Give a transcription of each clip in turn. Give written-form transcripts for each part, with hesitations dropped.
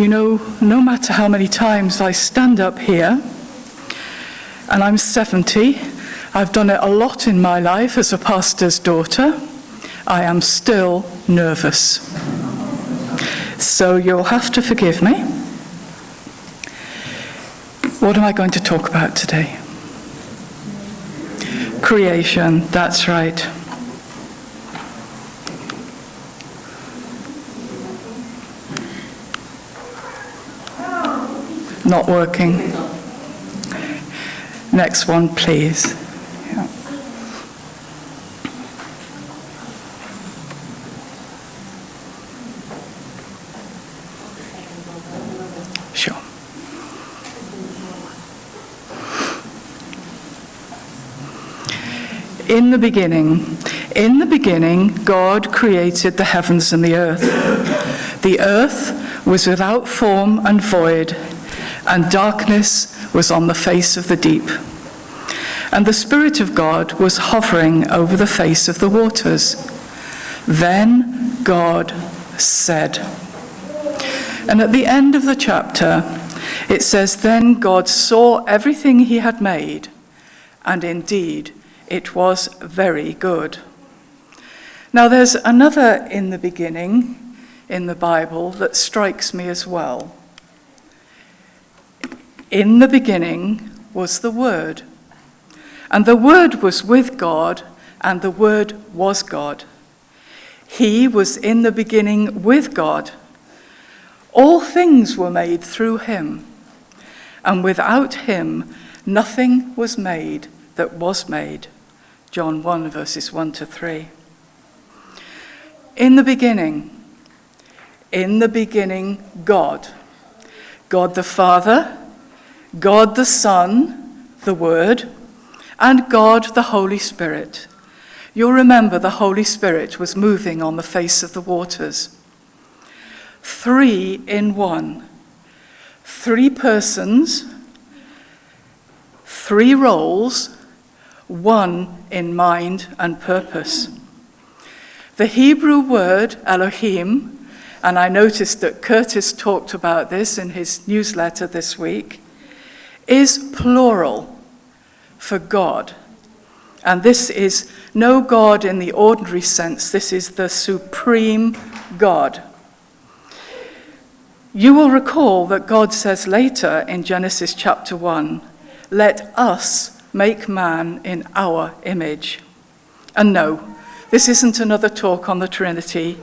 No matter how many times I stand up here, and I'm 70, I've done it a lot in my life as a pastor's daughter, I am still nervous. So you'll have to forgive me. What am I going to talk about today? Creation, that's right. Not working. Next one, please. Yeah. Sure. In the beginning, God created the heavens and the earth. The earth was without form and void, and darkness was on the face of the deep. And the Spirit of God was hovering over the face of the waters. Then God said. And at the end of the chapter, it says, "Then God saw everything he had made, and indeed it was very good." Now there's another "in the beginning" in the Bible that strikes me as well. In the beginning was the Word, and the Word was with God, and the Word was God. He was in the beginning with God. All things were made through him, and without him nothing was made that was made. John 1, verses 1 to 3. In the beginning, God. God the Father, God the Son, the Word, and God the Holy Spirit. You'll remember the Holy Spirit was moving on the face of the waters. 3 in 1. 3 persons, 3 roles, 1 in mind and purpose. The Hebrew word Elohim, and I noticed that Curtis talked about this in his newsletter this week, is plural for God. And this is no God in the ordinary sense. This is the supreme God. You will recall that God says later in Genesis chapter 1, "Let us make man in our image." And no, this isn't another talk on the Trinity.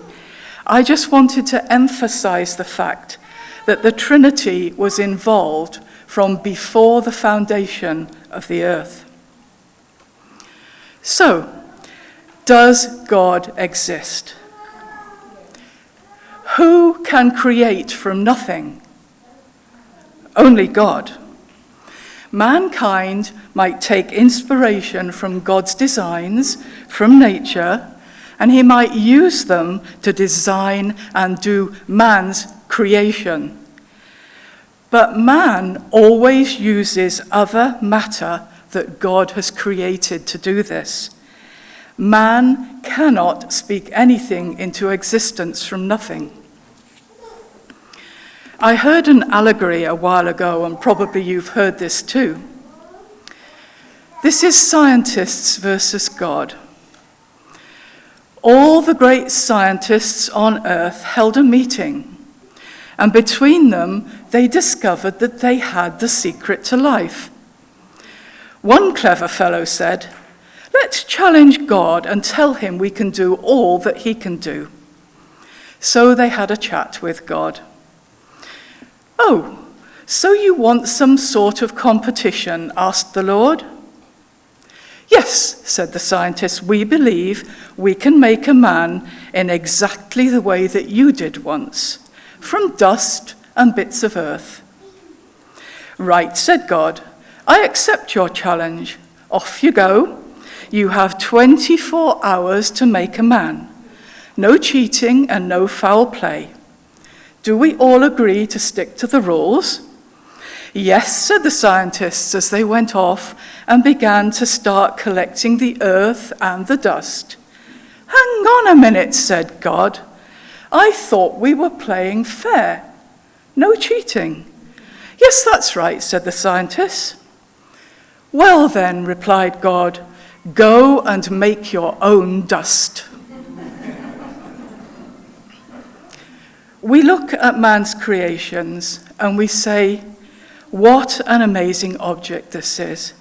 I just wanted to emphasize the fact that the Trinity was involved from before the foundation of the earth. So, does God exist? Who can create from nothing? Only God. Mankind might take inspiration from God's designs, from nature, and he might use them to design and do man's creation. But man always uses other matter that God has created to do this. Man cannot speak anything into existence from nothing. I heard an allegory a while ago, and probably you've heard this too. This is scientists versus God. All the great scientists on earth held a meeting, and between them, they discovered that they had the secret to life. One clever fellow said, "Let's challenge God and tell him we can do all that he can do." So they had a chat with God. "Oh, so you want some sort of competition?" asked the Lord. "Yes," said the scientists, "we believe we can make a man in exactly the way that you did once, from dust and bits of earth." "Right," said God, "I accept your challenge. Off you go. You have 24 hours to make a man. No cheating and no foul play. Do we all agree to stick to the rules?" "Yes," said the scientists as they went off and began to start collecting the earth and the dust. "Hang on a minute," said God. "I thought we were playing fair. No cheating. Yes, that's right, said the scientists. Well then, replied God, go and make your own dust. We look at man's creations and we say, what an amazing object this is.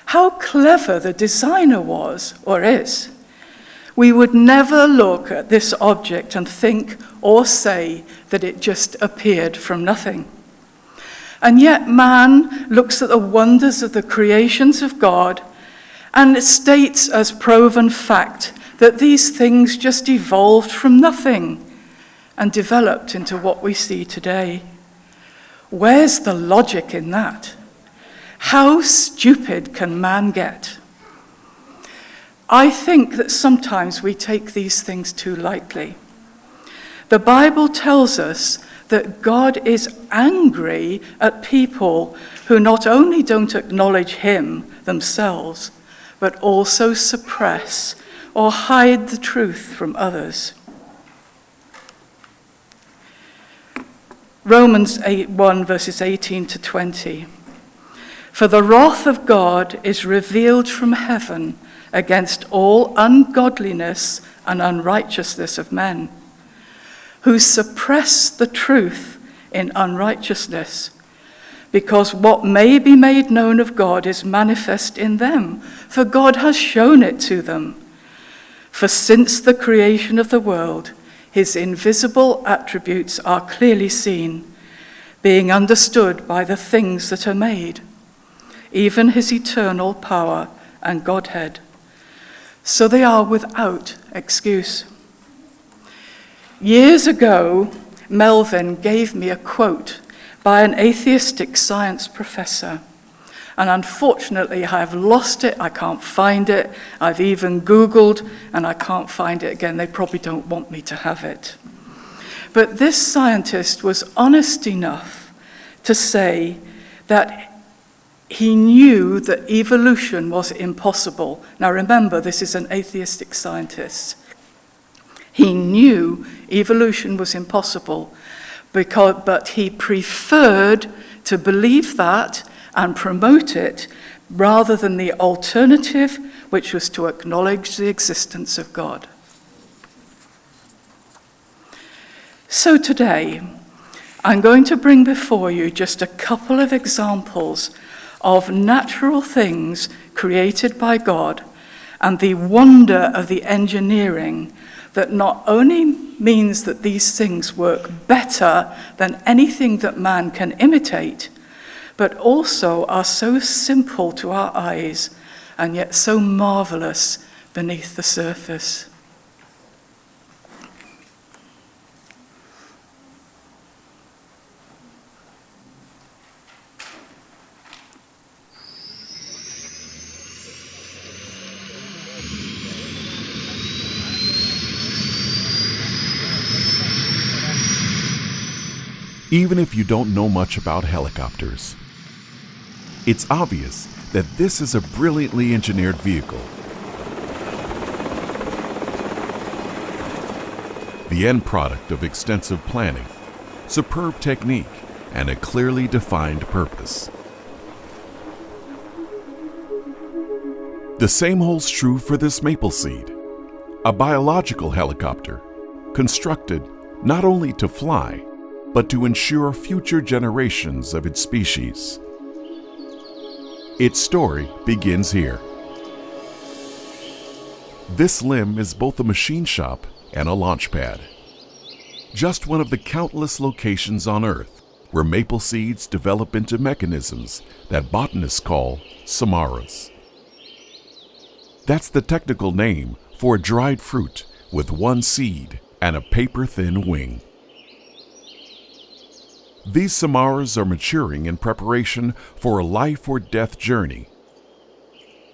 How clever the designer was, or is. We would never look at this object and think or say that it just appeared from nothing. And yet man looks at the wonders of the creations of God and states as proven fact that these things just evolved from nothing and developed into what we see today. Where's the logic in that? How stupid can man get? I think that sometimes we take these things too lightly. The Bible tells us that God is angry at people who not only don't acknowledge him themselves, but also suppress or hide the truth from others. Romans 1 verses 18 to 20. For the wrath of God is revealed from heaven against all ungodliness and unrighteousness of men, who suppress the truth in unrighteousness, because what may be made known of God is manifest in them, for God has shown it to them. For since the creation of the world, his invisible attributes are clearly seen, being understood by the things that are made, even his eternal power and Godhead. So they are without excuse. Years ago, Melvin gave me a quote by an atheistic science professor. And unfortunately, I have lost it. I can't find it. I've even Googled, and I can't find it again. They probably don't want me to have it. But this scientist was honest enough to say that he knew that evolution was impossible. Now remember, this is an atheistic scientist. He knew evolution was impossible, but he preferred to believe that and promote it rather than the alternative, which was to acknowledge the existence of God. So today, I'm going to bring before you just a couple of examples of natural things created by God and the wonder of the engineering that not only means that these things work better than anything that man can imitate, but also are so simple to our eyes and yet so marvelous beneath the surface. Even if you don't know much about helicopters, it's obvious that this is a brilliantly engineered vehicle. The end product of extensive planning, superb technique, and a clearly defined purpose. The same holds true for this maple seed, a biological helicopter constructed not only to fly, but to ensure future generations of its species. Its story begins here. This limb is both a machine shop and a launch pad. Just one of the countless locations on Earth where maple seeds develop into mechanisms that botanists call samaras. That's the technical name for a dried fruit with one seed and a paper-thin wing. These samaras are maturing in preparation for a life or death journey.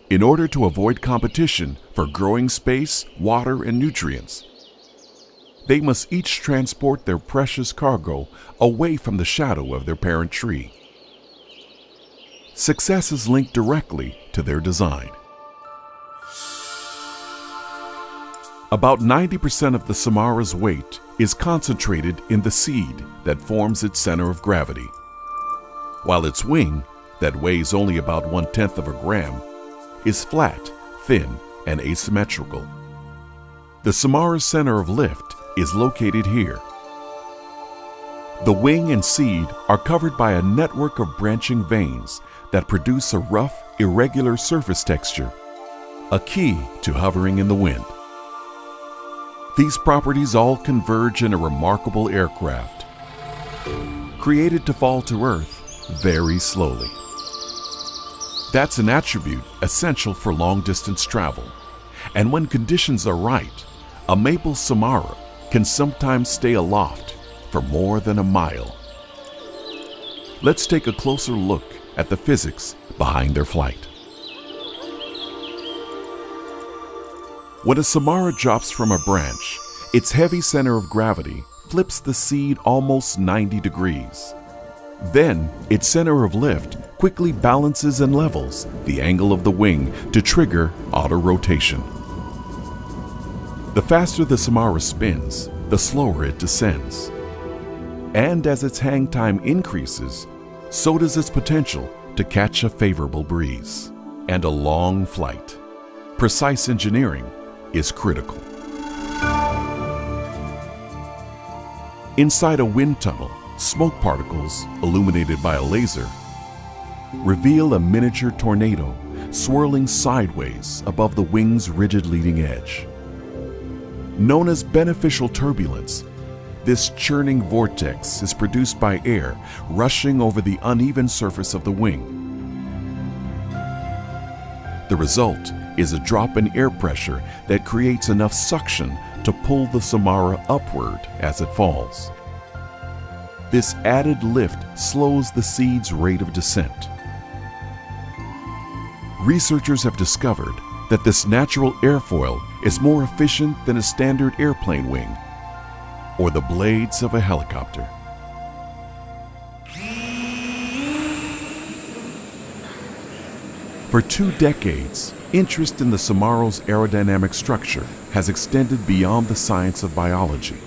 In order to avoid competition for growing space, water, and nutrients, they must each transport their precious cargo away from the shadow of their parent tree. Success is linked directly to their design. About 90% of the samara's weight is concentrated in the seed that forms its center of gravity, while its wing, that weighs only about 1/10 of a gram, is flat, thin, and asymmetrical. The Samara's center of lift is located here. The wing and seed are covered by a network of branching veins that produce a rough, irregular surface texture, a key to hovering in the wind. These properties all converge in a remarkable aircraft, created to fall to Earth very slowly. That's an attribute essential for long-distance travel, and when conditions are right, a maple Samara can sometimes stay aloft for more than a mile. Let's take a closer look at the physics behind their flight. When a Samara drops from a branch, its heavy center of gravity flips the seed almost 90 degrees. Then, its center of lift quickly balances and levels the angle of the wing to trigger auto-rotation. The faster the Samara spins, the slower it descends. And as its hang time increases, so does its potential to catch a favorable breeze and a long flight. Precise engineering is critical. Inside a wind tunnel, smoke particles, illuminated by a laser, reveal a miniature tornado swirling sideways above the wing's rigid leading edge. Known as beneficial turbulence, this churning vortex is produced by air rushing over the uneven surface of the wing. The result is a drop in air pressure that creates enough suction to pull the Samara upward as it falls. This added lift slows the seed's rate of descent. Researchers have discovered that this natural airfoil is more efficient than a standard airplane wing or the blades of a helicopter. For 2 decades, interest in the Samara's aerodynamic structure has extended beyond the science of biology,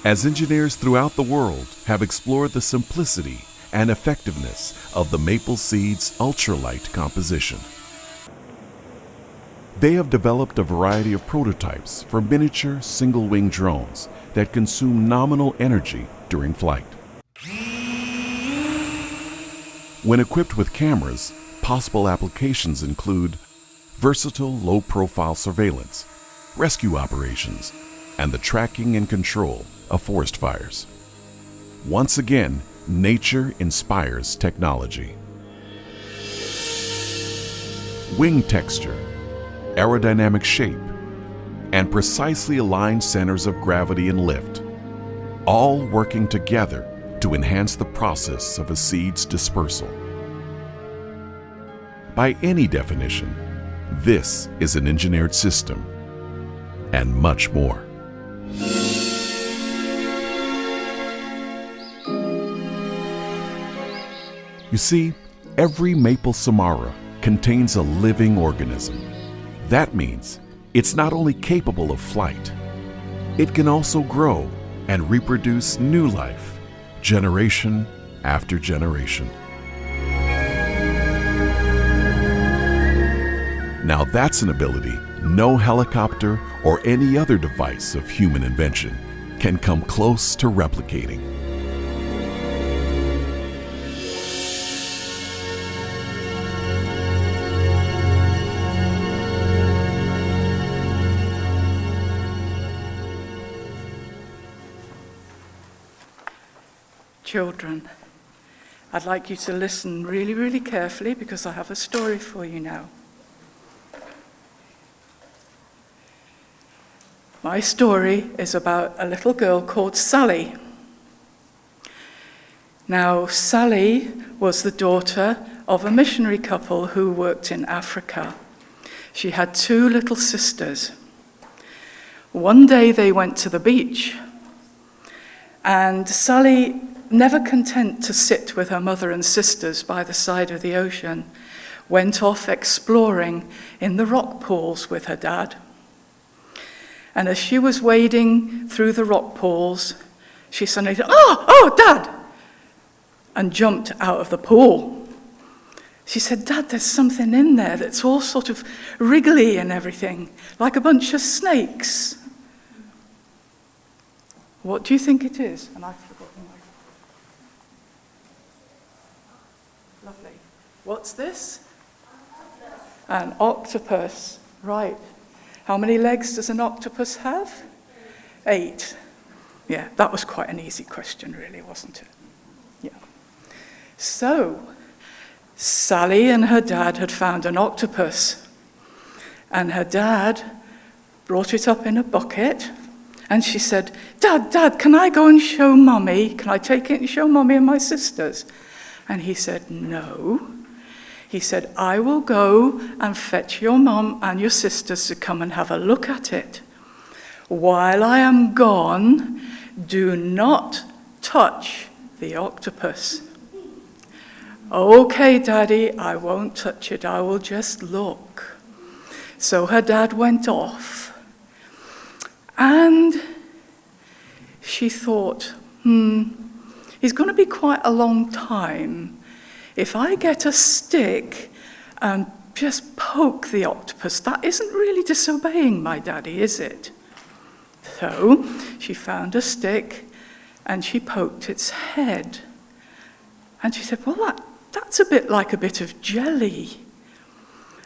as engineers throughout the world have explored the simplicity and effectiveness of the maple seed's ultralight composition. They have developed a variety of prototypes for miniature single-wing drones that consume nominal energy during flight. When equipped with cameras, possible applications include versatile low-profile surveillance, rescue operations, and the tracking and control of forest fires. Once again, nature inspires technology. Wing texture, aerodynamic shape, and precisely aligned centers of gravity and lift, all working together to enhance the process of a seed's dispersal. By any definition, this is an engineered system, and much more. You see, every maple Samara contains a living organism. That means it's not only capable of flight, it can also grow and reproduce new life, generation after generation. Now that's an ability no helicopter or any other device of human invention can come close to replicating. Children, I'd like you to listen really, really carefully because I have a story for you now. My story is about a little girl called Sally. Now, Sally was the daughter of a missionary couple who worked in Africa. She had 2 little sisters. One day they went to the beach, and Sally, never content to sit with her mother and sisters by the side of the ocean, went off exploring in the rock pools with her dad. And as she was wading through the rock pools, she suddenly said, "Oh, Dad!" and jumped out of the pool. She said, "Dad, there's something in there that's all sort of wriggly and everything, like a bunch of snakes." What do you think it is? And I've forgotten my... Lovely. What's this? An octopus. Right. How many legs does an octopus have? 8. Yeah, that was quite an easy question, really, wasn't it? Yeah. So, Sally and her dad had found an octopus, and her dad brought it up in a bucket, and she said, Dad, can I go and show Mummy? Can I take it and show Mummy and my sisters?" And he said, "No." He said, "I will go and fetch your mum and your sisters to come and have a look at it. While I am gone, do not touch the octopus." "Okay, Daddy, I won't touch it. I will just look." So her dad went off. And she thought, it's going to be quite a long time. If I get a stick and just poke the octopus, that isn't really disobeying my daddy, is it? So she found a stick and she poked its head. And she said, "Well, that's a bit like a bit of jelly.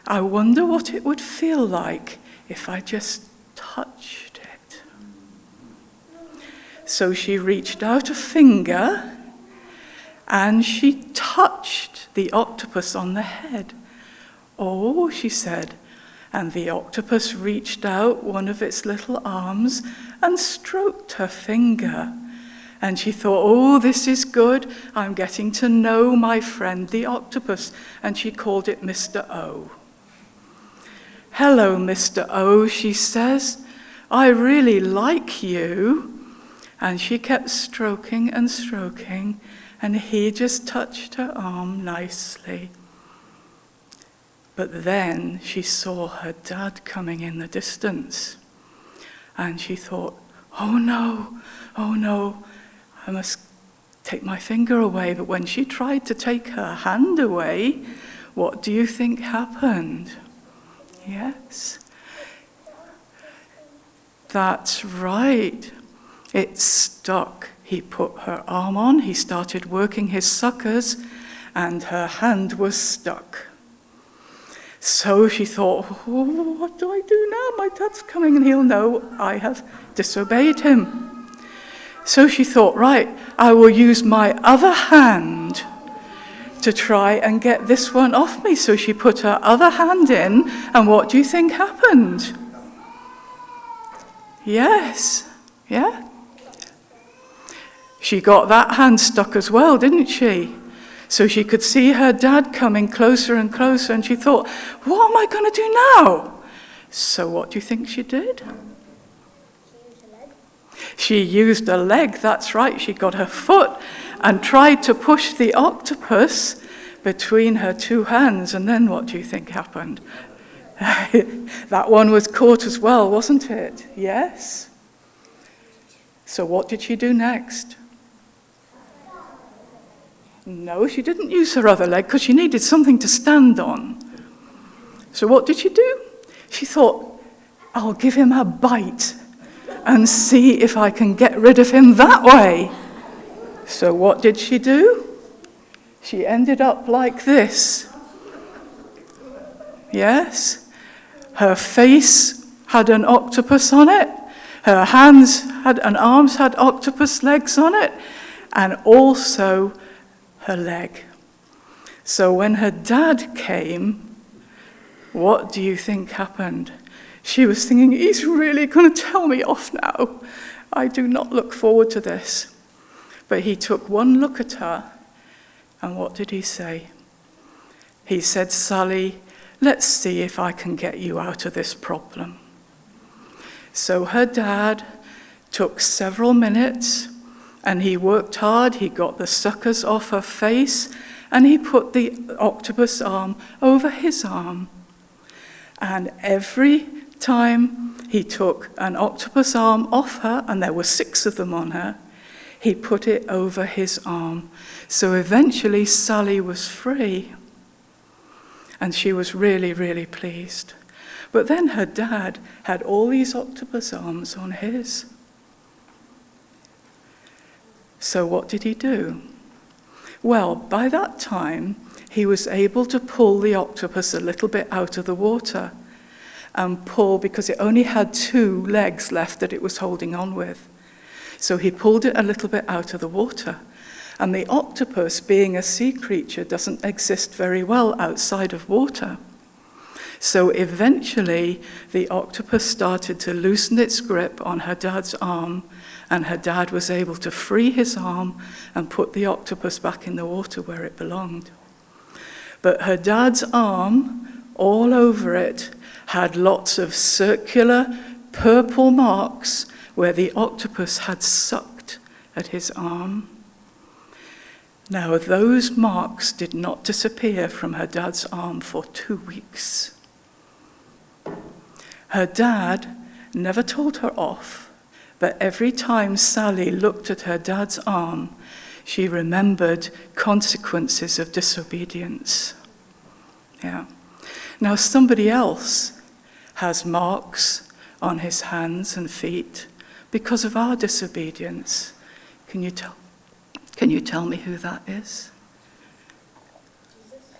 I wonder what it would feel like if I just touched it." So she reached out a finger and she touched the octopus on the head. "Oh," she said, and the octopus reached out one of its little arms and stroked her finger. And she thought, "Oh, this is good. I'm getting to know my friend the octopus." And she called it Mr. O. "Hello, Mr. O," she says. "I really like you." And she kept stroking and stroking, and he just touched her arm nicely. But then she saw her dad coming in the distance, and she thought, oh no, I must take my finger away." But when she tried to take her hand away, what do you think happened? Yes. That's right. It stuck. He put her arm on, he started working his suckers, and her hand was stuck. So she thought, "Oh, what do I do now? My dad's coming and he'll know I have disobeyed him." So she thought, right, I will use my other hand to try and get this one off me. So she put her other hand in, and what do you think happened? Yes, yeah? She got that hand stuck as well, didn't she? So she could see her dad coming closer and closer, and she thought, what am I going to do now? So what do you think she did? She used a leg, that's right. She got her foot and tried to push the octopus between her two hands, and then what do you think happened? That one was caught as well, wasn't it? Yes. So what did she do next? No, she didn't use her other leg because she needed something to stand on. So what did she do? She thought, I'll give him a bite and see if I can get rid of him that way. So what did she do? She ended up like this. Yes, her face had an octopus on it. Her hands had and arms had octopus legs on it, and also her leg. So when her dad came, what do you think happened? She was thinking, he's really going to tell me off now. I do not look forward to this. But he took one look at her, and what did he say? He said, Sally, let's see if I can get you out of this problem. So her dad took several minutes, and he worked hard. He got the suckers off her face, and he put the octopus arm over his arm. And every time he took an octopus arm off her, and there were 6 of them on her. He put it over his arm. So eventually Sally was free. And she was really, really pleased. But then her dad had all these octopus arms on his. So what did he do? Well, by that time, he was able to pull the octopus a little bit out of the water and pull, because it only had 2 legs left that it was holding on with. So he pulled it a little bit out of the water. And the octopus, being a sea creature, doesn't exist very well outside of water. So eventually, the octopus started to loosen its grip on her dad's arm, and her dad was able to free his arm and put the octopus back in the water where it belonged. But her dad's arm, all over it, had lots of circular purple marks where the octopus had sucked at his arm. Now, those marks did not disappear from her dad's arm for 2 weeks. Her dad never told her off, but every time Sally looked at her dad's arm, she remembered consequences of disobedience. Yeah. Now, somebody else has marks on his hands and feet because of our disobedience. Can you tell me who that is?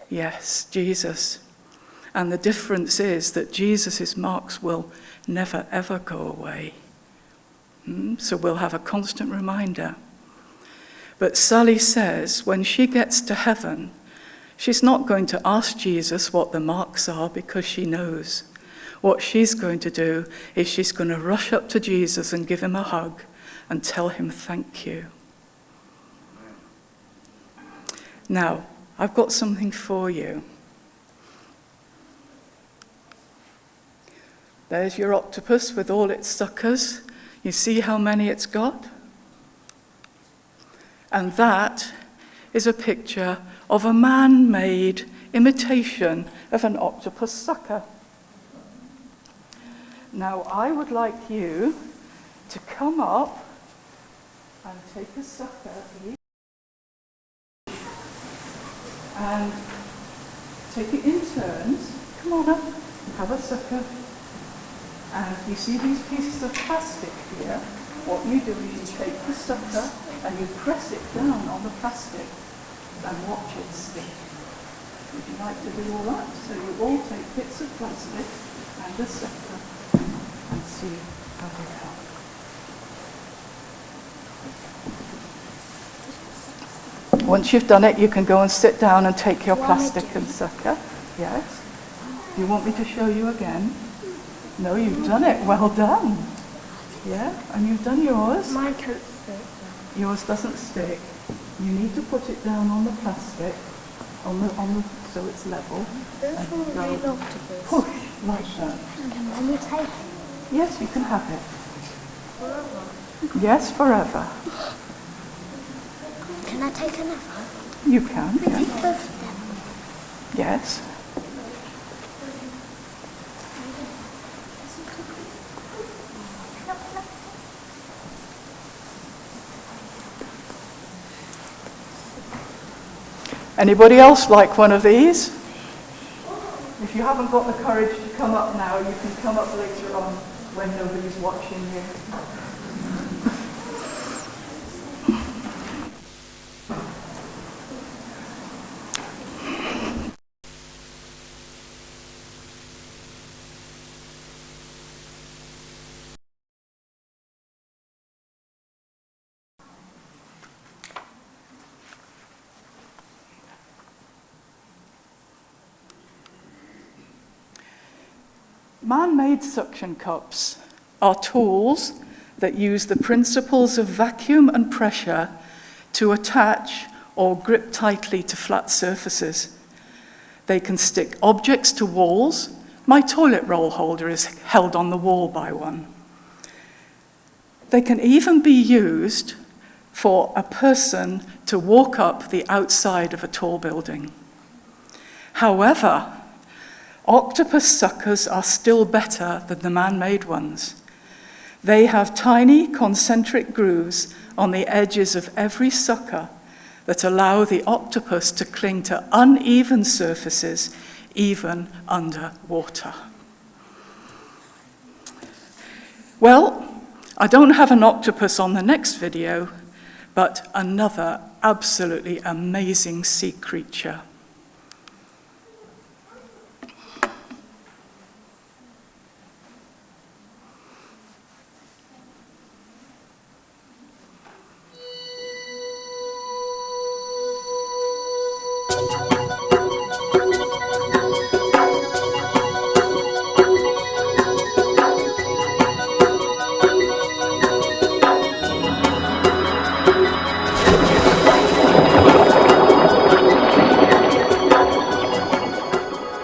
Yes, Jesus. And the difference is that Jesus' marks will never, ever go away. So we'll have a constant reminder. But Sally says when she gets to heaven, she's not going to ask Jesus what the marks are, because she knows. What she's going to do is she's going to rush up to Jesus and give him a hug and tell him thank you. Now, I've got something for you. There's your octopus with all its suckers. You see how many it's got? And that is a picture of a man-made imitation of an octopus sucker. Now, I would like you to come up and take a sucker and take it in turns. Come on up, have a sucker. And you see these pieces of plastic here? What you do is you take the sucker and you press it down on the plastic and watch it stick. Would you like to do all that? So you all take bits of plastic and the sucker and see how they help. Once you've done it, you can go and sit down and take your plastic and sucker. Yes? You want me to show you again? No, you've done it. Well done. Yeah? And you've done yours. Mine can't stick. Yours doesn't stick. You need to put it down on the plastic, on the so it's level. This one will be an octopus. Push like that. Can you take it? Yes, you can have it. Forever? Yes, forever. Can I take another? You can. Take Yeah. both of them. Yes. Anybody else like one of these? If you haven't got the courage to come up now, you can come up later on when nobody's watching you. Man-made suction cups are tools that use the principles of vacuum and pressure to attach or grip tightly to flat surfaces. They can stick objects to walls. My toilet roll holder is held on the wall by one. They can even be used for a person to walk up the outside of a tall building. However, Octopus suckers are still better than the man-made ones. They have tiny concentric grooves on the edges of every sucker that allow the octopus to cling to uneven surfaces, even underwater. Well, I don't have an octopus on the next video, but another absolutely amazing sea creature.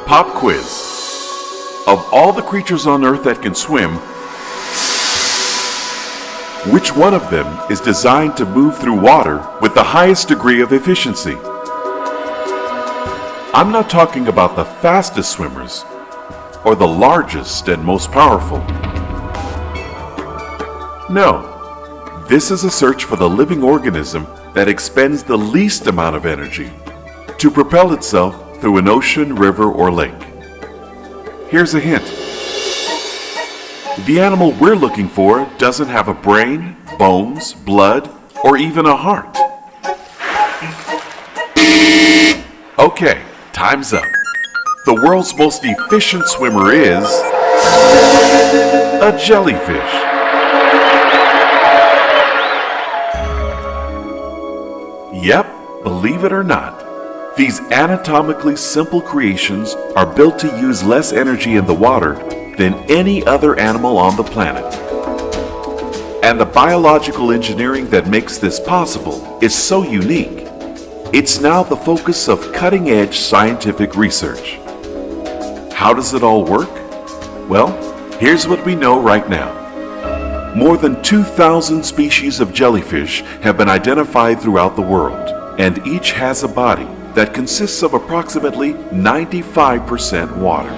Pop quiz. Of all the creatures on Earth that can swim, which one of them is designed to move through water with the highest degree of efficiency? I'm not talking about the fastest swimmers or the largest and most powerful. No, this is a search for the living organism that expends the least amount of energy to propel itself through an ocean, river, or lake. Here's a hint. The animal we're looking for doesn't have a brain, bones, blood, or even a heart. Okay, time's up. The world's most efficient swimmer is a jellyfish. Yep, believe it or not, these anatomically simple creations are built to use less energy in the water than any other animal on the planet. And the biological engineering that makes this possible is so unique. It's now the focus of cutting-edge scientific research. How does it all work? Well, here's what we know right now. More than 2,000 species of jellyfish have been identified throughout the world, and each has a body that consists of approximately 95% water.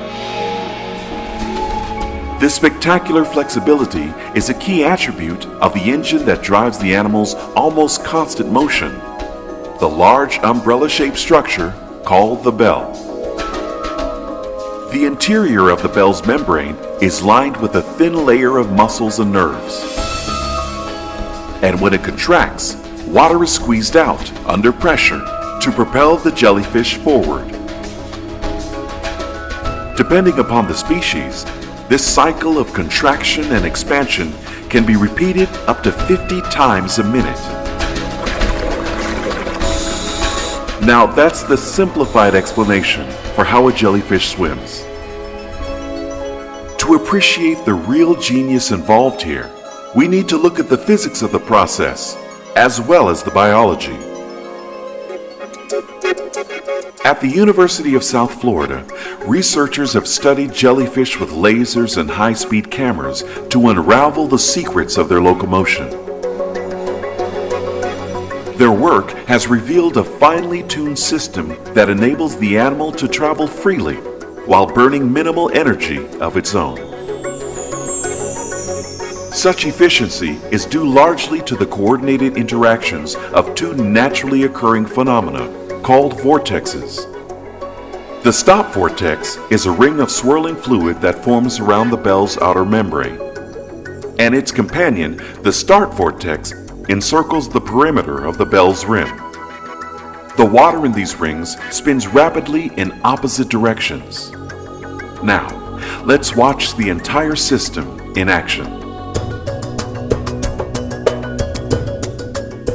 This spectacular flexibility is a key attribute of the engine that drives the animal's almost constant motion, the large umbrella-shaped structure called the bell. The interior of the bell's membrane is lined with a thin layer of muscles and nerves. And when it contracts, water is squeezed out under pressure to propel the jellyfish forward. Depending upon the species, this cycle of contraction and expansion can be repeated up to 50 times a minute. Now that's the simplified explanation for how a jellyfish swims. To appreciate the real genius involved here, we need to look at the physics of the process as well as the biology. At the University of South Florida, researchers have studied jellyfish with lasers and high-speed cameras to unravel the secrets of their locomotion. Their work has revealed a finely tuned system that enables the animal to travel freely while burning minimal energy of its own. Such efficiency is due largely to the coordinated interactions of two naturally occurring phenomena called vortexes. The stop vortex is a ring of swirling fluid that forms around the bell's outer membrane, and its companion, the start vortex, encircles the perimeter of the bell's rim. The water in these rings spins rapidly in opposite directions. Now, let's watch the entire system in action.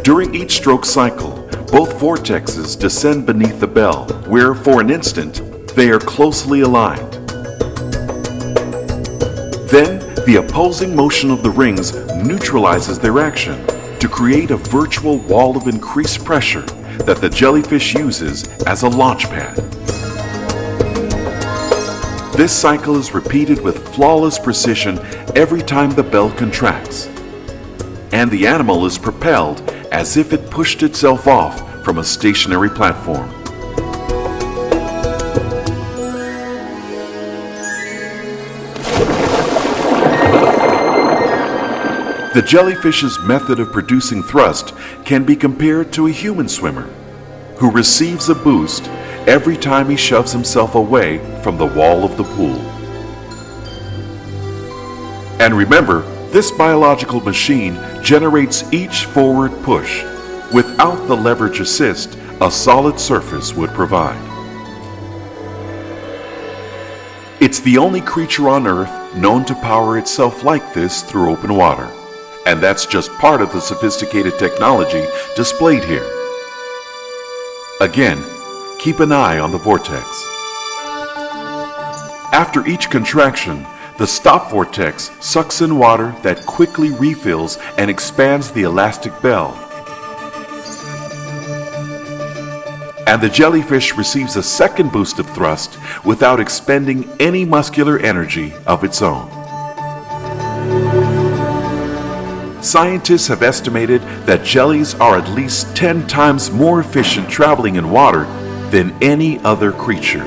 During each stroke cycle, both vortexes descend beneath the bell, where for an instant, they are closely aligned. Then, the opposing motion of the rings neutralizes their action to create a virtual wall of increased pressure that the jellyfish uses as a launch pad. This cycle is repeated with flawless precision every time the bell contracts, and the animal is propelled as if it pushed itself off from a stationary platform. The jellyfish's method of producing thrust can be compared to a human swimmer who receives a boost every time he shoves himself away from the wall of the pool. And remember, this biological machine generates each forward push without the leverage assist a solid surface would provide. It's the only creature on Earth known to power itself like this through open water, and that's just part of the sophisticated technology displayed here. Again, keep an eye on the vortex. After each contraction, the stop vortex sucks in water that quickly refills and expands the elastic bell. And the jellyfish receives a second boost of thrust without expending any muscular energy of its own. Scientists have estimated that jellies are at least 10 times more efficient traveling in water than any other creature.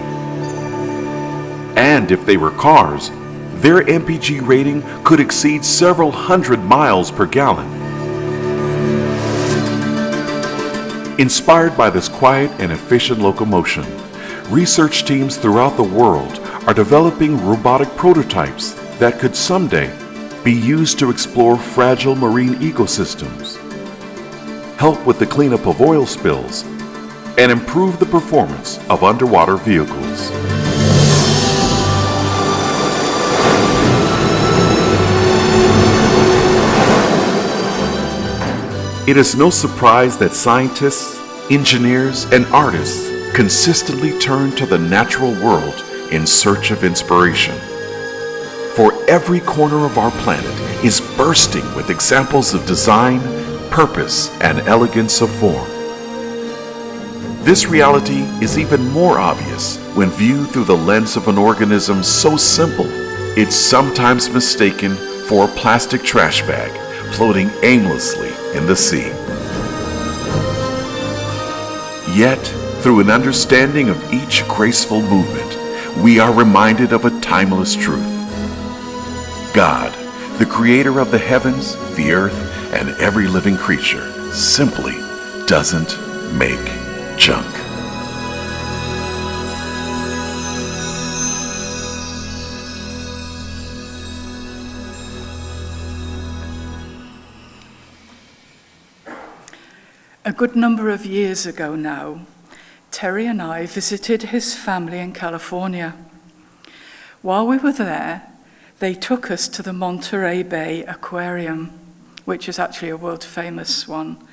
And if they were cars, their MPG rating could exceed several hundred miles per gallon. Inspired by this quiet and efficient locomotion, research teams throughout the world are developing robotic prototypes that could someday be used to explore fragile marine ecosystems, help with the cleanup of oil spills, and improve the performance of underwater vehicles. It is no surprise that scientists, engineers, and artists consistently turn to the natural world in search of inspiration. For every corner of our planet is bursting with examples of design, purpose, and elegance of form. This reality is even more obvious when viewed through the lens of an organism so simple it's sometimes mistaken for a plastic trash bag floating aimlessly in the sea. Yet, through an understanding of each graceful movement, we are reminded of a timeless truth. God, the creator of the heavens, the earth, and every living creature, simply doesn't make junk. A good number of years ago now, Terry and I visited his family in California. While we were there, they took us to the Monterey Bay Aquarium, which is actually a world-famous one.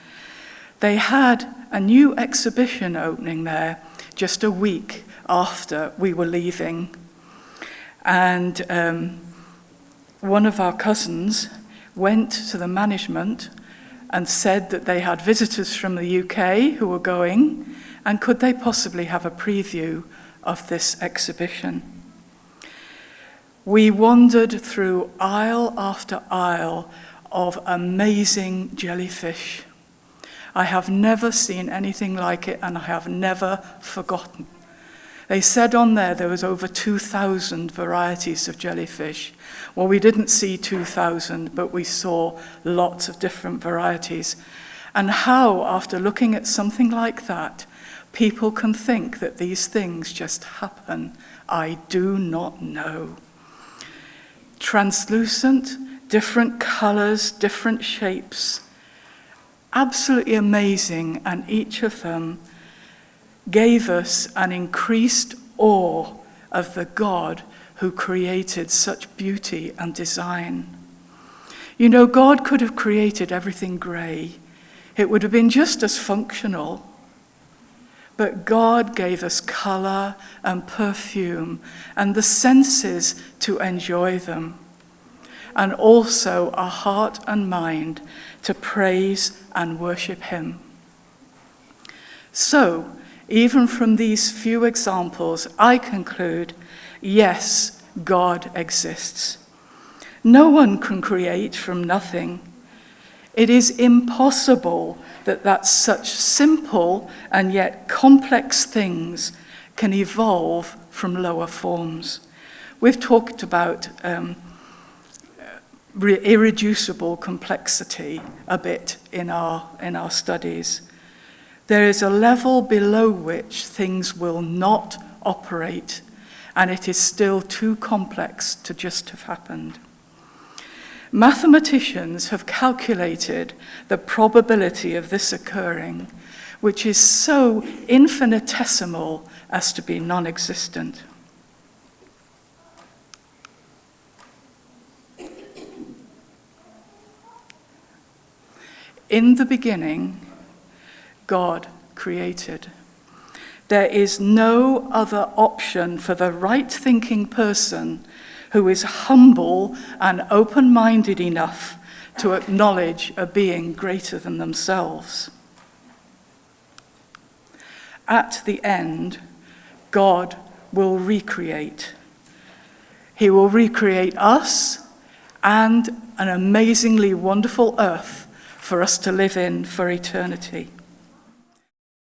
They had a new exhibition opening there just a week after we were leaving. And one of our cousins went to the management and said that they had visitors from the UK who were going, and could they possibly have a preview of this exhibition. We wandered through aisle after aisle of amazing jellyfish. I have never seen anything like it, and I have never forgotten. They said on there was over 2,000 varieties of jellyfish. Well, we didn't see 2,000, but we saw lots of different varieties. And how, after looking at something like that, people can think that these things just happen, I do not know. Translucent, different colors, different shapes. Absolutely amazing, and each of them gave us an increased awe of the God who created such beauty and design. You know, God could have created everything gray. It would have been just as functional. But God gave us color and perfume and the senses to enjoy them, and also a heart and mind to praise and worship him. So, even from these few examples, I conclude, yes, God exists. No one can create from nothing. It is impossible that such simple and yet complex things can evolve from lower forms. We've talked about irreducible complexity a bit in our studies. There is a level below which things will not operate, and it is still too complex to just have happened. Mathematicians have calculated the probability of this occurring, which is so infinitesimal as to be non-existent. In the beginning, God created. There is no other option for the right-thinking person who is humble and open-minded enough to acknowledge a being greater than themselves. At the end, God will recreate. He will recreate us and an amazingly wonderful earth for us to live in for eternity.